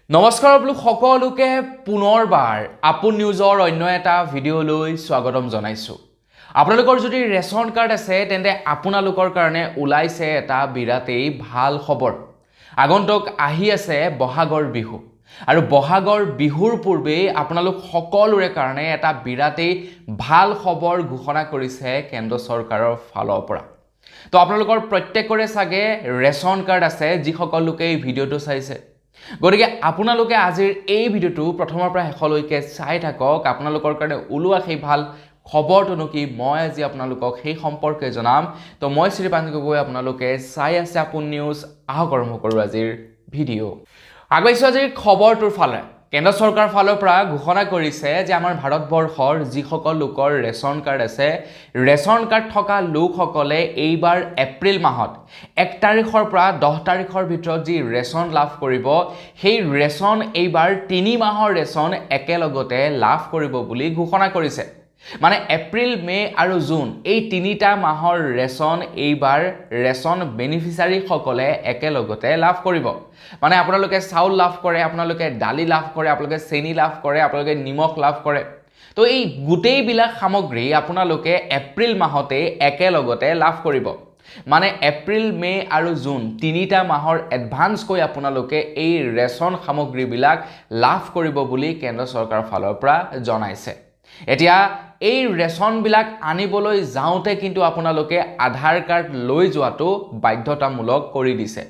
নমস্কাৰ আপোনালোক সকলোকে পুনৰবাৰ আপোন নিউজৰ অন্য এটা ভিডিঅ'লৈ স্বাগতম জনাইছোঁ। আপোনালোকৰ যদি ৰেচন কাৰ্ড আছে তেন্তে আপোনালোকৰ কাৰণে ওলাইছে এটা বিৰাটেই ভাল খবৰ। আগন্তুক আহি আছে বহাগৰ বিহু আৰু বহাগৰ বিহুৰ পূৰ্বেই আপোনালোক সকলোৰে কাৰণে এটা বিৰাটেই ভাল খবৰ ঘোষণা কৰিছে কেন্দ্ৰ চৰকাৰৰ ফালৰ পৰা। তো আপোনালোকৰ প্ৰত্যেকৰে চাগে ৰেচন কাৰ্ড আছে যিসকল লোকে এই ভিডিঅ'টো চাইছে। গতিকে আপোনালোকে আজিৰ এই ভিডিঅ'টো প্ৰথমৰ পৰা শেষলৈকে চাই থাকক। আপোনালোকৰ কাৰণে ওলোৱা সেই ভাল খবৰটোনো কি মই আজি আপোনালোকক সেই সম্পৰ্কে জনাম। তো মই শ্ৰীপাঞ্জ গগৈ, আপোনালোকে চাই আছে আপোন নিউজ। আহক আৰম্ভ কৰোঁ আজিৰ ভিডিঅ'। আগবাঢ়িছোঁ আজিৰ খবৰটোৰ ফালে। কেন্দ্ৰ চৰকাৰৰ ফালৰ পৰা ঘোষণা কৰিছে যে আমাৰ ভাৰতবৰ্ষৰ যিসকল লোকৰ ৰেচন কাৰ্ড আছে, ৰেচন কাৰ্ড থকা লোকসকলে এইবাৰ এপ্ৰিল মাহত 1 তাৰিখৰ পৰা 10 তাৰিখৰ ভিতৰত যি ৰেচন লাভ কৰিব, সেই ৰেচন এইবাৰ 3 মাহৰ ৰেচন একেলগতে লাভ কৰিব বুলি ঘোষণা কৰিছে। মানে এপ্ৰিল, মে আৰু জুন এই 3টা মাহৰ ৰেচন এইবাৰ ৰেচন বেনিফিচিয়াৰীসকলে একেলগতে লাভ কৰিব। মানে আপোনালোকে চাউল লাভ কৰে, আপোনালোকে দালি লাভ কৰে, আপোনালোকে চেনি লাভ কৰে, আপোনালোকে নিমখ লাভ কৰে। তো এই গোটেইবিলাক সামগ্ৰী আপোনালোকে এপ্ৰিল মাহতে একেলগতে লাভ কৰিব। মানে এপ্ৰিল, মে আৰু জুন 3টা মাহৰ এডভান্সকৈ আপোনালোকে এই ৰেচন সামগ্ৰীবিলাক লাভ কৰিব বুলি কেন্দ্ৰ চৰকাৰৰ ফালৰ পৰা জনাইছে। এতিয়া এই ৰেচনবিলাক আনিবলৈ যাওঁতে কিন্তু আপোনালোকে আধাৰ কাৰ্ড লৈ যোৱাটো বাধ্যতামূলক কৰি দিছে।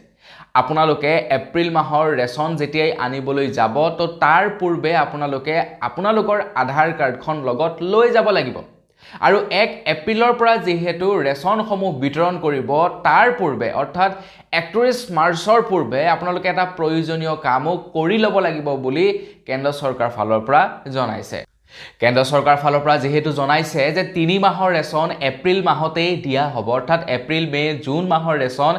আপোনালোকে এপ্ৰিল মাহৰ ৰেচন যেতিয়াই আনিবলৈ যাব, তো তাৰ পূৰ্বে আপোনালোকে আপোনালোকৰ আধাৰ কাৰ্ডখন লগত লৈ যাব লাগিব। আৰু 1 এপ্ৰিলৰ পৰা যিহেতু ৰেচনসমূহ বিতৰণ কৰিব, তাৰ পূৰ্বে অৰ্থাৎ 31 মাৰ্চৰ পূৰ্বে আপোনালোকে এটা প্ৰয়োজনীয় কামো কৰি ল'ব লাগিব বুলি কেন্দ্ৰ চৰকাৰৰ ফালৰ পৰা জনাইছে। কেন্দ্ৰ চৰকাৰৰ ফালৰ পৰা যেহেতু জনাইছে যে 3 মাহৰ ৰেচন এপ্ৰিল মাহতেই দিয়া হ'ব, অৰ্থাৎ এপ্ৰিল, মে, জুন মাহৰ ৰেচন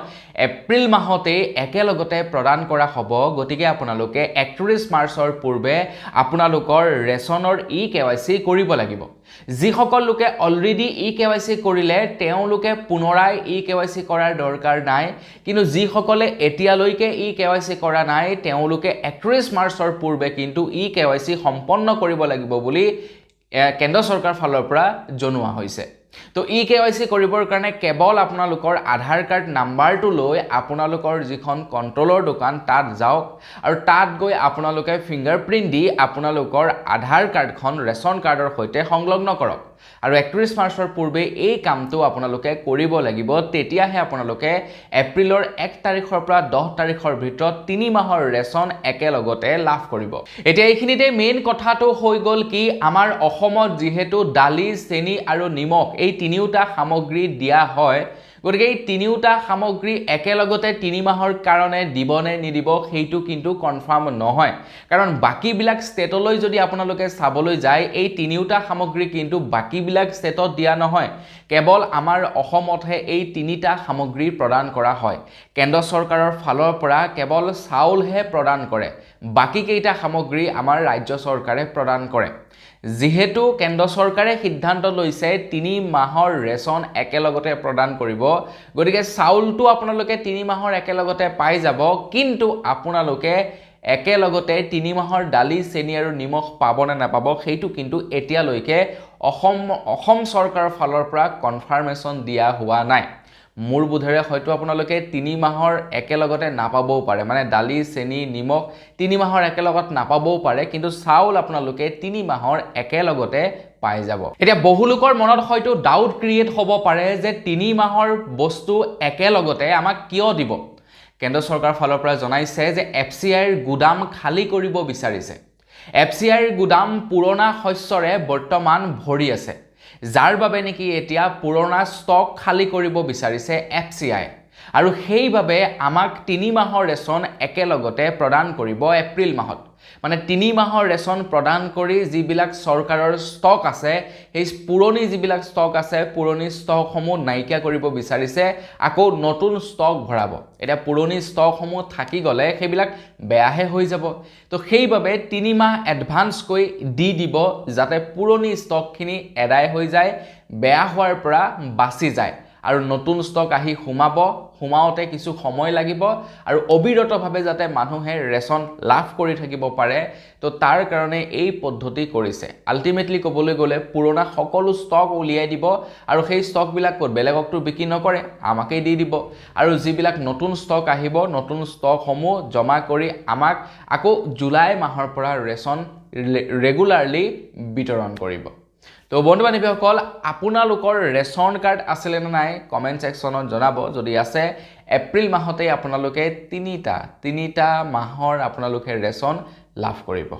এপ্ৰিল মাহতেই একেলগতে প্ৰদান কৰা হ'ব। গতিকে আপোনালোকে 31 মাৰ্চৰ পূৰ্বে আপোনালোকৰ ৰেচনৰ KYC কৰিব লাগিব। যিসকল লোকে অলৰেডি KYC কৰিলে তেওঁলোকে পুনৰাই KYC কৰাৰ দৰকাৰ নাই, কিন্তু যিসকলে এতিয়ালৈকে KYC কৰা নাই তেওঁলোকে 31 মাৰ্চৰ পূৰ্বে কিন্তু KYC সম্পন্ন কৰিব লাগিব বুলি কেন্দ্ৰ চৰকাৰৰ ফালৰ পৰা জনোৱা হৈছে। তো KYC কৰিবৰ কাৰণে কেৱল আপোনালোকৰ আধাৰ কাৰ্ড নাম্বাৰটো লৈ আপোনালোকৰ যিখন কণ্ট্ৰলৰ দোকান তাত যাওক আৰু তাত গৈ আপোনালোকে ফিংগাৰপ্ৰিণ্ট দি আপোনালোকৰ আধাৰ কাৰ্ডখন ৰেচন কাৰ্ডৰ সৈতে সংলগ্ন কৰক। আৰু 31 মাৰ্চৰ পূৰ্বে এই কামটো আপোনালোকে কৰিব লাগিব। তেতিয়াহে আপোনালোকে এপ্ৰিলৰ 1 তাৰিখৰ পৰা 10 তাৰিখৰ ভিতৰত 3 মাহৰ ৰেচন একেলগতে লাভ কৰিব। এতিয়া এইখিনিতে মেইন কথাটো হৈ গ'ল কি, আমাৰ অসমত যিহেতু দালি, চেনি আৰু নিমখ এই 3টা সামগ্ৰী দিয়া হয়, গতিকে এই 3টা সামগ্ৰী একেলগতে 3 মাহৰ কাৰণে দিবনে নিদিব সেইটো কিন্তু কনফাৰ্ম নহয়। কাৰণ বাকীবিলাক ষ্টেটলৈ যদি আপোনালোকে চাবলৈ যায়, এই 3টা সামগ্ৰী কিন্তু বাকীবিলাক ষ্টেটত দিয়া নহয়। কেৱল আমাৰ অসমতহে এই 3টা সামগ্ৰী প্ৰদান কৰা হয়। কেন্দ্ৰ চৰকাৰৰ ফালৰ পৰা কেৱল চাউলহে প্ৰদান কৰে, বাকী কেইটা সামগ্ৰী আমাৰ ৰাজ্য চৰকাৰে প্ৰদান কৰে। যিহেতু কেন্দ্ৰ চৰকাৰে সিদ্ধান্ত লৈছে 3 মাহৰ ৰেচন একেলগতে প্ৰদান কৰিব, গতিকে চাউলটো আপোনালোকে 3 মাহৰ একেলগতে পাই যাব, কিন্তু আপোনালোকে একেলগতে 3 মাহৰ দালি, চেনি আৰু নিমখ পাব নে নাপাব সেইটো কিন্তু এতিয়ালৈকে অসম চৰকাৰৰ ফালৰ পৰা কনফাৰ্মেশ্যন দিয়া হোৱা নাই। মোৰ বোধেৰে হয়তো আপোনালোকে 3 মাহৰ একেলগতে নাপাবও পাৰে, মানে দালি, চেনি, নিমখ 3 মাহৰ একেলগত নাপাবও পাৰে, কিন্তু চাউল আপোনালোকে 3 মাহৰ একেলগতে পাই যাব। এতিয়া বহু লোকৰ মনত হয়তো ডাউট ক্ৰিয়েট হ'ব পাৰে যে 3 মাহৰ বস্তু একেলগতে আমাক কিয় দিব। কেন্দ্ৰ চৰকাৰৰ ফালৰ পৰা জনাইছে যে FCIৰ গুদাম খালী কৰিব বিচাৰিছে। FCIৰ গুদাম পুৰণা শস্যৰে বৰ্তমান ভৰি আছে, যাৰ বাবে নেকি এতিয়া পুৰণা ষ্টক খালী কৰিব বিচাৰিছে FCI। আৰু সেইবাবে আমাক 3 মাহৰ ৰেচন একেলগতে প্ৰদান কৰিব এপ্ৰিল মাহত। মানে 3 মাহৰ ৰেচন প্ৰদান কৰি যিবিলাক চৰকাৰৰ ষ্টক আছে, সেই পুৰণি যিবিলাক ষ্টক আছে, পুৰণি ষ্টকসমূহ নাইকিয়া কৰিব বিচাৰিছে, আকৌ নতুন ষ্টক ভৰাব। এতিয়া পুৰণি ষ্টকসমূহ থাকি গ'লে সেইবিলাক বেয়াহে হৈ যাব। তো সেইবাবে 3 মাহ এডভান্সকৈ দি দিব, যাতে পুৰণি ষ্টকখিনি এদায় হৈ যায়, বেয়া হোৱাৰ পৰা বাচি যায়। আৰু নতুন ষ্টক আহি সোমাওতে কিছু সময় লাগিব আৰু অবিৰতভাৱে যাতে মানুহে ৰেচন লাভ কৰি থাকিব পাৰে তো তাৰ কাৰণে এই পদ্ধতি কৰিছে আলটিমেটলি ক'বলৈ গ'লে পুৰণা সকলো ষ্টক উলিয়াই দিব আৰু সেই ষ্টকবিলাক ক'ত বেলেগকটো বিক্ৰী নকৰে আমাকেই দি দিব আৰু যিবিলাক নতুন ষ্টক আহিব নতুন ষ্টকসমূহ জমা কৰি আমাক আকৌ জুলাই মাহৰ পৰা ৰেচন ৰেগুলাৰলি বিতৰণ কৰিব তো বন্ধু বান্ধৱীসকল আপোনালোকৰ ৰেচন কাৰ্ড আছিলে নে নাই কমেন্ট সেকশনত জনাব যদি আছে এপ্ৰিল মাহতেই আপোনালোকে তিনিটা মাহৰ আপোনালোকে ৰেচন লাভ কৰিব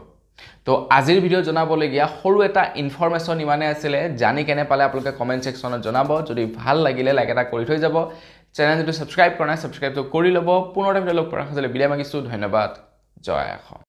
তো আজিৰ ভিডিও জনাবলগীয়া সৰু এটা ইনফৰমেশন ইমানে আছিলে জানি কেনে পালে আপোনালোকে কমেন্ট সেকশনত জনাব যদি ভাল লাগিলে লাইক এটা কৰি থৈ যাব চেনেলটো সাবস্ক্ৰাইব কৰা নাই সাবস্ক্ৰাইবটো কৰি ল'ব পুনৰ এটা ভিডিও লগ পোৱাৰ আগতে বিদায় মাগিছো ধন্যবাদ জয় অসম